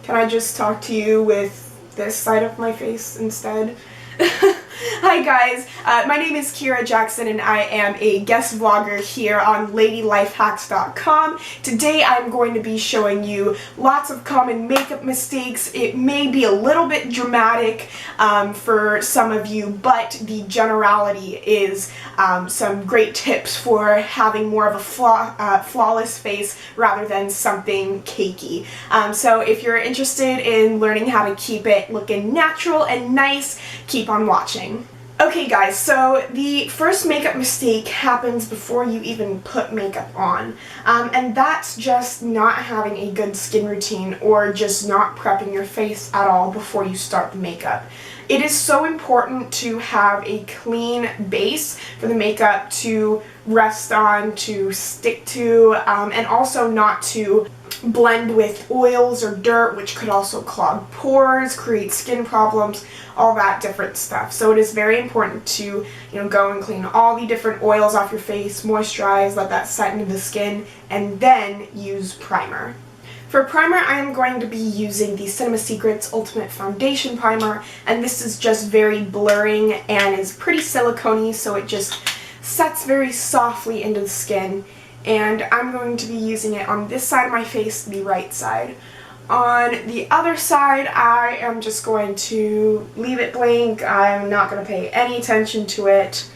Can I just talk to you with this side of my face instead? Hi guys, my name is Kira Jackson and I am a guest vlogger here on LadyLifeHacks.com. Today I'm going to be showing you lots of common makeup mistakes. It may be a little bit dramatic for some of you, but the generality is some great tips for having more of a flawless face rather than something cakey. So if you're interested in learning how to keep it looking natural and nice, keep on watching. Okay guys, so the first makeup mistake happens before you even put makeup on, and that's just not having a good skin routine or just not prepping your face at all before you start the makeup. It is so important to have a clean base for the makeup to rest on, to stick to, and also not to blend with oils or dirt, which could also clog pores, create skin problems, all that different stuff. So it is very important to, go and clean all the different oils off your face, moisturize, let that set into the skin, and then use primer. For primer, I am going to be using the Cinema Secrets Ultimate Foundation Primer, and this is just very blurring and is pretty silicone-y, so it just sets very softly into the skin. And I'm going to be using it on this side of my face, the right side. On the other side, I am just going to leave it blank. I'm not going to pay any attention to it.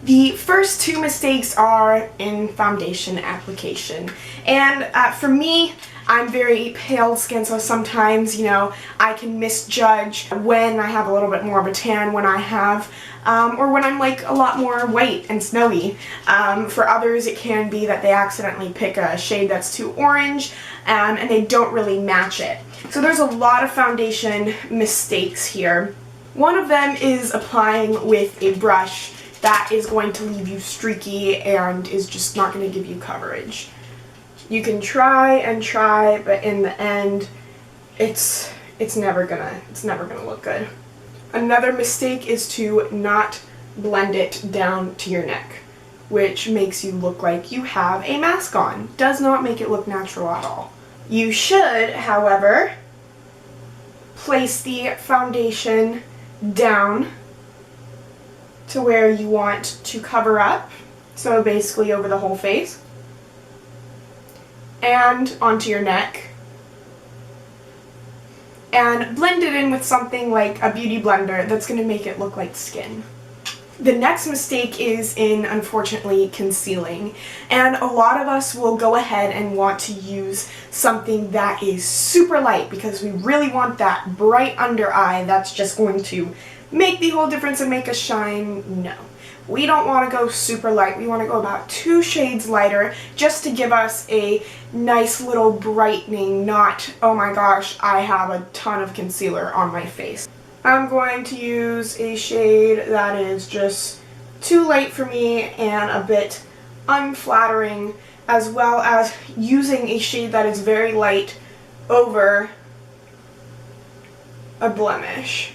The first two mistakes are in foundation application. And for me, I'm very pale skin, so sometimes, I can misjudge when I have a little bit more of a tan, when I have, or when I'm like a lot more white and snowy. For others, it can be that they accidentally pick a shade that's too orange, and they don't really match it. So there's a lot of foundation mistakes here. One of them is applying with a brush that is going to leave you streaky and is just not going to give you coverage. You can try and try, but in the end, it's never gonna look good. Another mistake is to not blend it down to your neck, which makes you look like you have a mask on. Does not make it look natural at all. You should, however, place the foundation down to where you want to cover up, so basically over the whole face, and onto your neck, and blend it in with something like a beauty blender that's going to make it look like skin. The next mistake is in, unfortunately, concealing. And a lot of us will go ahead and want to use something that is super light because we really want that bright under eye that's just going to make the whole difference and make us shine. No. We don't want to go super light. We want to go about 2 shades lighter just to give us a nice little brightening, not, oh my gosh, I have a ton of concealer on my face. I'm going to use a shade that is just too light for me and a bit unflattering, as well as using a shade that is very light over a blemish.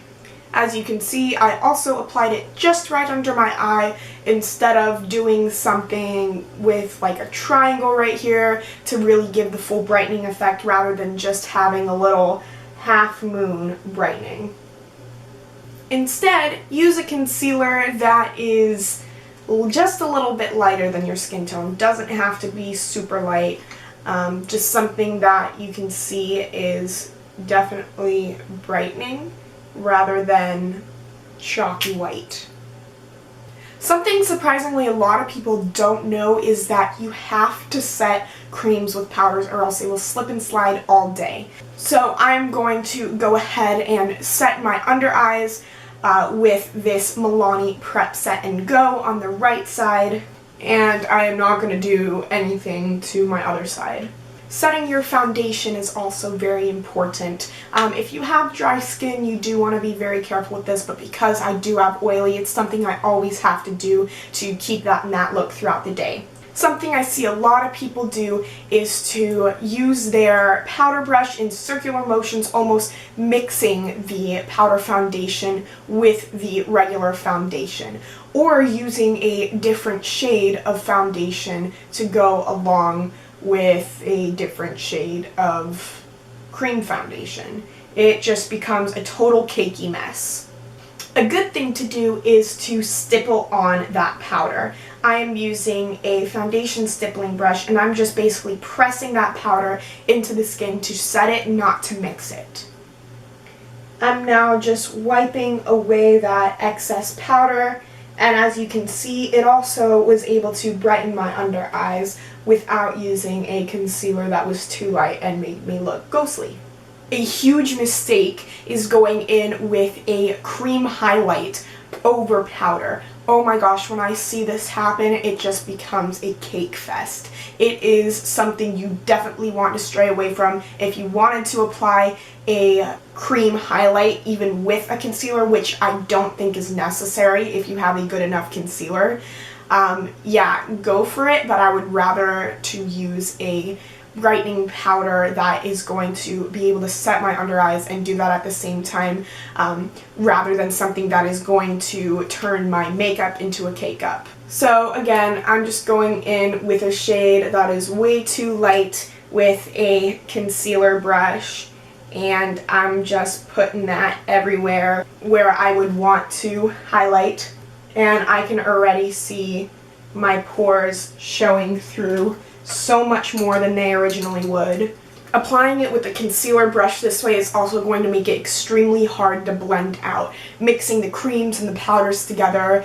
As you can see, I also applied it just right under my eye instead of doing something with like a triangle right here to really give the full brightening effect rather than just having a little half moon brightening. Instead, use a concealer that is just a little bit lighter than your skin tone. Doesn't have to be super light, just something that you can see is definitely brightening rather than chalky white. Something surprisingly a lot of people don't know is that you have to set creams with powders or else they will slip and slide all day. So I'm going to go ahead and set my under eyes with this Milani Prep Set and Go on the right side, and I am not going to do anything to my other side. Setting your foundation is also very important. If you have dry skin, you do want to be very careful with this, but because I do have oily, it's something I always have to do to keep that matte look throughout the day. Something I see a lot of people do is to use their powder brush in circular motions, almost mixing the powder foundation with the regular foundation, or using a different shade of foundation to go along with a different shade of cream foundation. It just becomes a total cakey mess. A good thing to do is to stipple on that powder. I am using a foundation stippling brush, and I'm just basically pressing that powder into the skin to set it, not to mix it. I'm now just wiping away that excess powder, and as you can see, it also was able to brighten my under eyes without using a concealer that was too light and made me look ghostly. A huge mistake is going in with a cream highlight over powder. Oh my gosh, when I see this happen, it just becomes a cake fest. It is something you definitely want to stray away from. If you wanted to apply a cream highlight even with a concealer, which I don't think is necessary if you have a good enough concealer, yeah, go for it, but I would rather to use a brightening powder that is going to be able to set my under eyes and do that at the same time, rather than something that is going to turn my makeup into a cake up. So again, I'm just going in with a shade that is way too light with a concealer brush, and I'm just putting that everywhere where I would want to highlight, and I can already see my pores showing through so much more than they originally would. Applying it with a concealer brush this way is also going to make it extremely hard to blend out, mixing the creams and the powders together,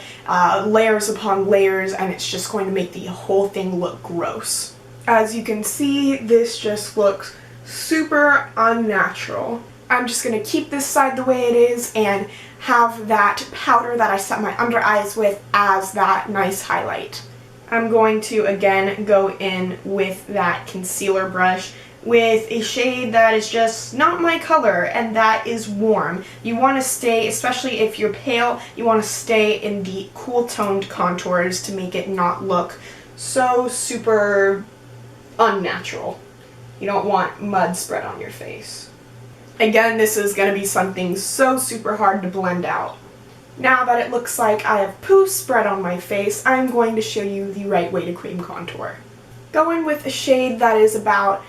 layers upon layers, and it's just going to make the whole thing look gross. As you can see, this just looks super unnatural. I'm just going to keep this side the way it is and have that powder that I set my under eyes with as that nice highlight. I'm going to again go in with that concealer brush with a shade that is just not my color, and that is warm. You want to stay, especially if you're pale, you want to stay in the cool toned contours to make it not look so super unnatural. You don't want mud spread on your face. Again, this is going to be something so super hard to blend out. Now that it looks like I have poo spread on my face, I'm going to show you the right way to cream contour. Go in with a shade that is about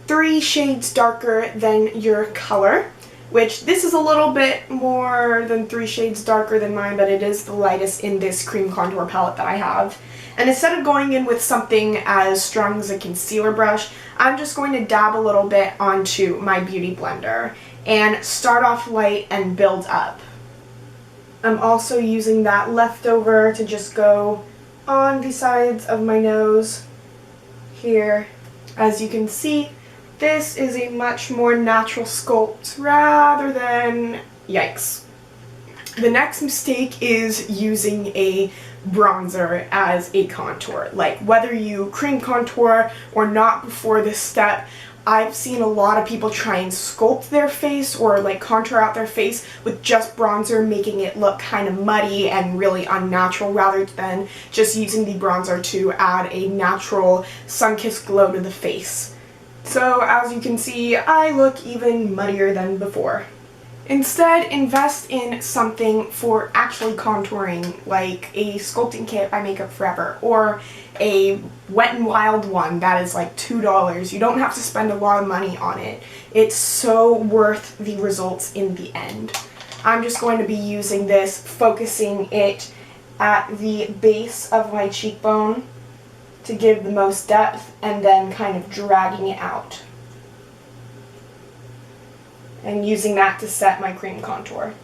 3 shades darker than your color, which this is a little bit more than 3 shades darker than mine, but it is the lightest in this cream contour palette that I have. And instead of going in with something as strong as a concealer brush, I'm just going to dab a little bit onto my beauty blender and start off light and build up. I'm also using that leftover to just go on the sides of my nose here. As you can see, this is a much more natural sculpt rather than yikes. The next mistake is using a bronzer as a contour. Like, whether you cream contour or not before this step, I've seen a lot of people try and sculpt their face or like contour out their face with just bronzer, making it look kind of muddy and really unnatural rather than just using the bronzer to add a natural sun-kissed glow to the face. So as you can see, I look even muddier than before. Instead, invest in something for actually contouring, like a sculpting kit by Makeup Forever, or a Wet n Wild one that is like $2. You don't have to spend a lot of money on it. It's so worth the results in the end. I'm just going to be using this, focusing it at the base of my cheekbone to give the most depth, and then kind of dragging it out, and using that to set my cream contour.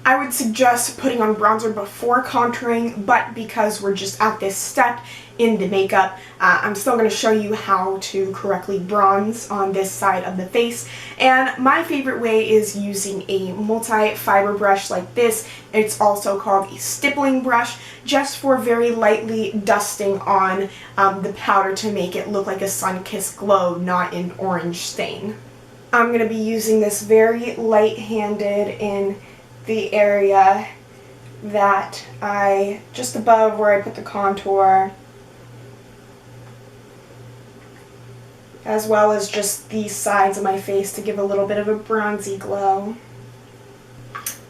I would suggest putting on bronzer before contouring, but because we're just at this step in the makeup, I'm still going to show you how to correctly bronze on this side of the face. And my favorite way is using a multi-fiber brush like this. It's also called a stippling brush, just for very lightly dusting on the powder to make it look like a sun-kissed glow, not an orange stain. I'm going to be using this very light-handed in the area that just above where I put the contour, as well as just the sides of my face to give a little bit of a bronzy glow.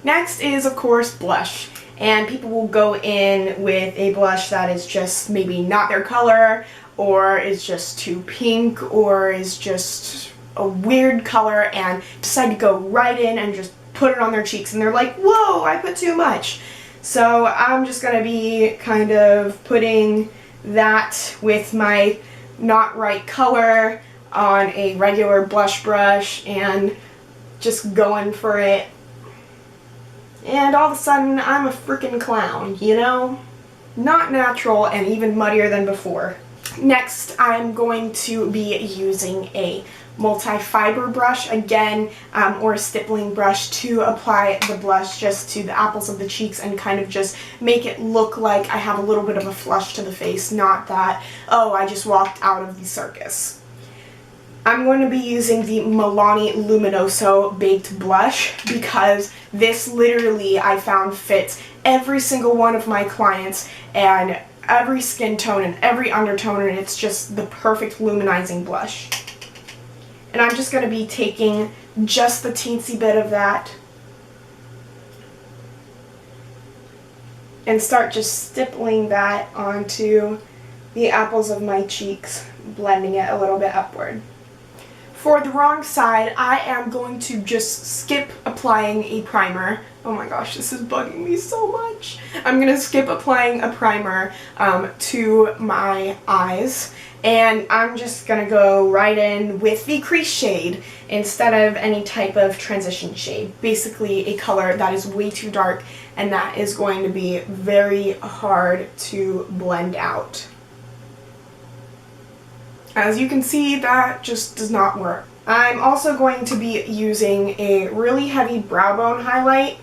Next is, of course, blush. And people will go in with a blush that is just maybe not their color, or is just too pink, or is just a weird color and decide to go right in and just put it on their cheeks, and they're like, whoa, I put too much. So I'm just going to be kind of putting that with my not right color on a regular blush brush and just going for it. And all of a sudden, I'm a freaking clown, you know? Not natural and even muddier than before. Next, I'm going to be using a multi-fiber brush again, or a stippling brush to apply the blush just to the apples of the cheeks and kind of just make it look like I have a little bit of a flush to the face, not that, oh, I just walked out of the circus. I'm going to be using the Milani Luminoso Baked Blush because this literally I found fits every single one of my clients and every skin tone and every undertone, and it's just the perfect luminizing blush. And I'm just going to be taking just the teensy bit of that and start just stippling that onto the apples of my cheeks, blending it a little bit upward. For the wrong side, I am going to just skip applying a primer. Oh my gosh, this is bugging me so much. I'm going to skip applying a primer to my eyes, and I'm just going to go right in with the crease shade instead of any type of transition shade. Basically a color that is way too dark and that is going to be very hard to blend out. As you can see, that just does not work. I'm also going to be using a really heavy brow bone highlight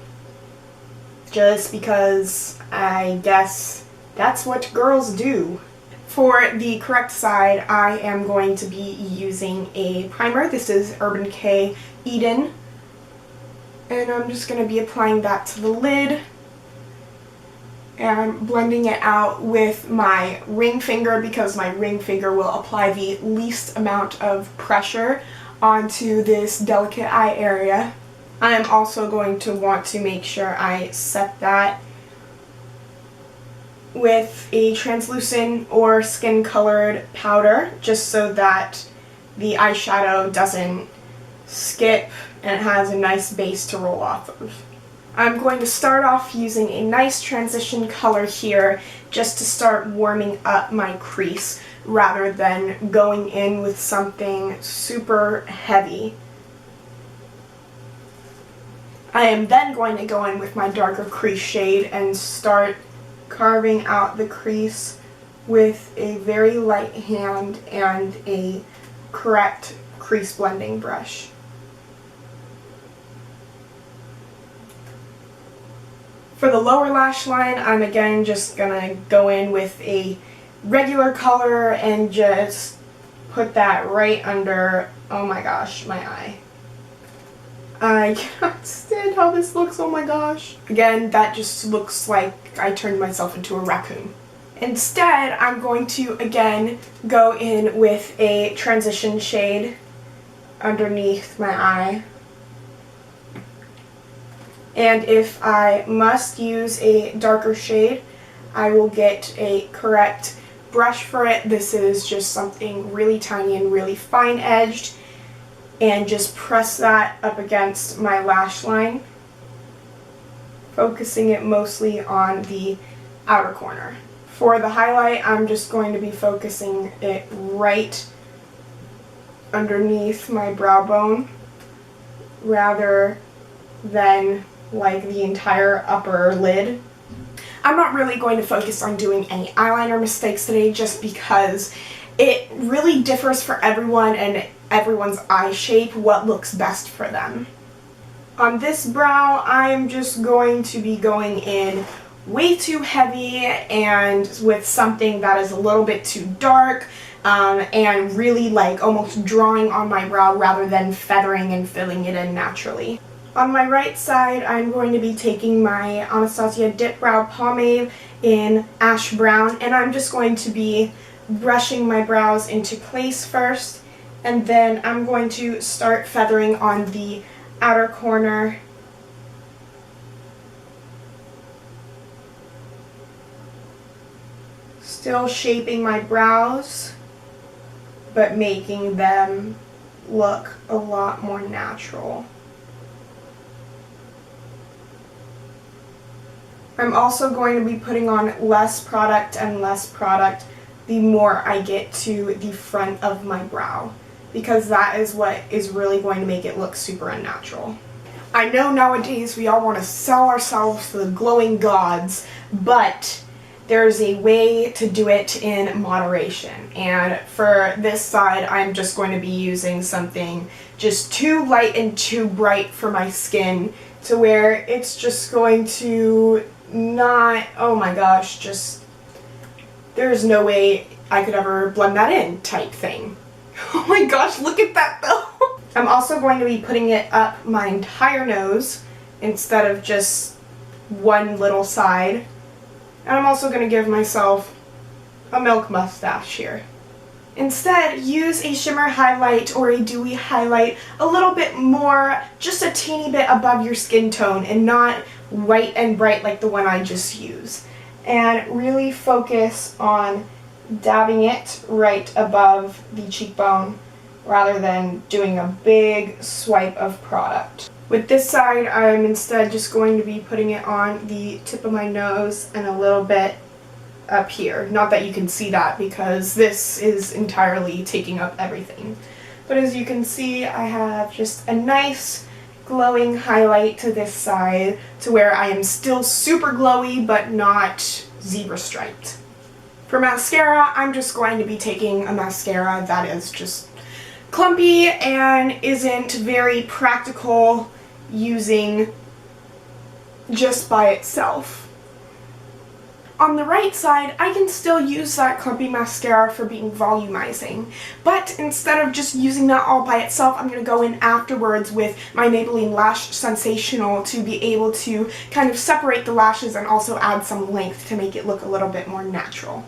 just because I guess that's what girls do. For the correct side, I am going to be using a primer. This is Urban Decay Eden. And I'm just going to be applying that to the lid and blending it out with my ring finger because my ring finger will apply the least amount of pressure onto this delicate eye area. I am also going to want to make sure I set that with a translucent or skin colored powder just so that the eyeshadow doesn't skip and it has a nice base to roll off of. I'm going to start off using a nice transition color here just to start warming up my crease rather than going in with something super heavy. I am then going to go in with my darker crease shade and start carving out the crease with a very light hand and a correct crease blending brush. For the lower lash line, I'm again just gonna go in with a regular color and just put that right under, oh my gosh, my eye. I cannot stand how this looks, oh my gosh. Again, that just looks like I turned myself into a raccoon. Instead, I'm going to again go in with a transition shade underneath my eye. And if I must use a darker shade, I will get a correct brush for it. This is just something really tiny and really fine edged, and just press that up against my lash line, focusing it mostly on the outer corner. For the highlight, I'm just going to be focusing it right underneath my brow bone rather than like the entire upper lid. I'm not really going to focus on doing any eyeliner mistakes today just because it really differs for everyone and everyone's eye shape what looks best for them. On this brow, I'm just going to be going in way too heavy and with something that is a little bit too dark and really like almost drawing on my brow rather than feathering and filling it in naturally. On my right side, I'm going to be taking my Anastasia Dip Brow Pomade in Ash Brown, and I'm just going to be brushing my brows into place first, and then I'm going to start feathering on the outer corner. Still shaping my brows, but making them look a lot more natural. I'm also going to be putting on less product and less product the more I get to the front of my brow, because that is what is really going to make it look super unnatural. I know nowadays we all want to sell ourselves to the glowing gods, but there's a way to do it in moderation. And for this side, I'm just going to be using something just too light and too bright for my skin, to where it's just going to not, oh my gosh, just, there's no way I could ever blend that in type thing. Oh my gosh, look at that though. I'm also going to be putting it up my entire nose instead of just one little side. And I'm also going to give myself a milk mustache here. Instead, use a shimmer highlight or a dewy highlight a little bit more, just a teeny bit above your skin tone, and not white and bright like the one I just used. And really focus on dabbing it right above the cheekbone rather than doing a big swipe of product. With this side, I'm instead just going to be putting it on the tip of my nose and a little bit up here. Not that you can see that because this is entirely taking up everything. But as you can see, I have just a nice glowing highlight to this side to where I am still super glowy but not zebra striped. For mascara, I'm just going to be taking a mascara that is just clumpy and isn't very practical using just by itself. On the right side, I can still use that clumpy mascara for being volumizing, but instead of just using that all by itself, I'm going to go in afterwards with my Maybelline Lash Sensational to be able to kind of separate the lashes and also add some length to make it look a little bit more natural.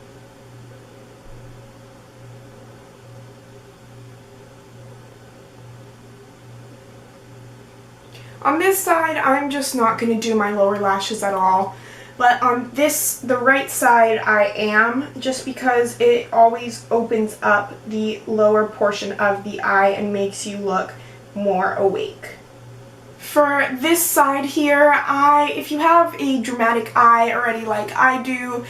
On this side, I'm just not going to do my lower lashes at all. But on this, the right side, I am, just because it always opens up the lower portion of the eye and makes you look more awake. For this side here, if you have a dramatic eye already like I do,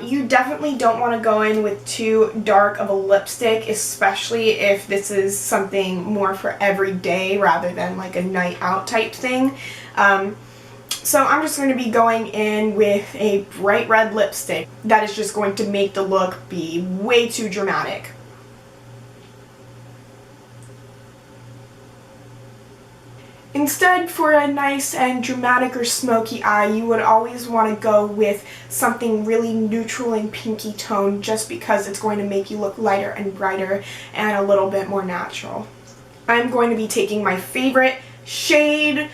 you definitely don't want to go in with too dark of a lipstick, especially if this is something more for every day rather than like a night out type thing. So I'm just going to be going in with a bright red lipstick that is just going to make the look be way too dramatic. Instead, for a nice and dramatic or smoky eye, you would always want to go with something really neutral and pinky tone, just because it's going to make you look lighter and brighter and a little bit more natural. I'm going to be taking my favorite shade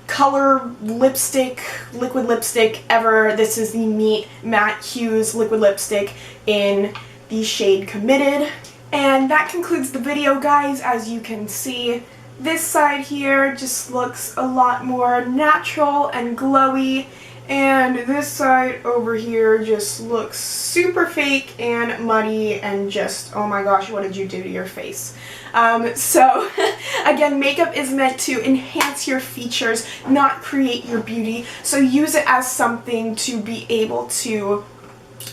color lipstick, liquid lipstick ever. This is the Meet Matte Hues liquid lipstick in the shade Committed. And that concludes the video, guys. As you can see, this side here just looks a lot more natural and glowy, and this side over here just looks super fake and muddy and just, oh my gosh, what did you do to your face? So again, makeup is meant to enhance your features, not create your beauty, so use it as something to be able to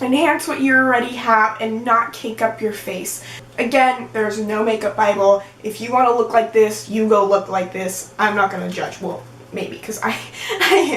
enhance what you already have and not cake up your face. Again, there's no makeup Bible. If you want to look like this, you go look like this. I'm not going to judge. Well, maybe, because I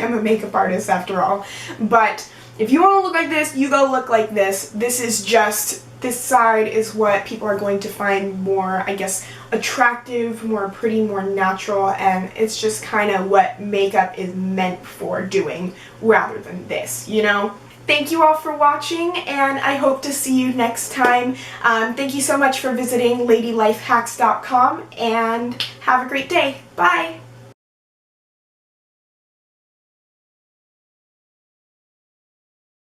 am a makeup artist after all. But if you want to look like this, you go look like this. This is just, this side is what people are going to find more, I guess, attractive, more pretty, more natural, and it's just kind of what makeup is meant for doing rather than this, you know? Thank you all for watching, and I hope to see you next time. Thank you so much for visiting ladylifehacks.com, and have a great day. Bye!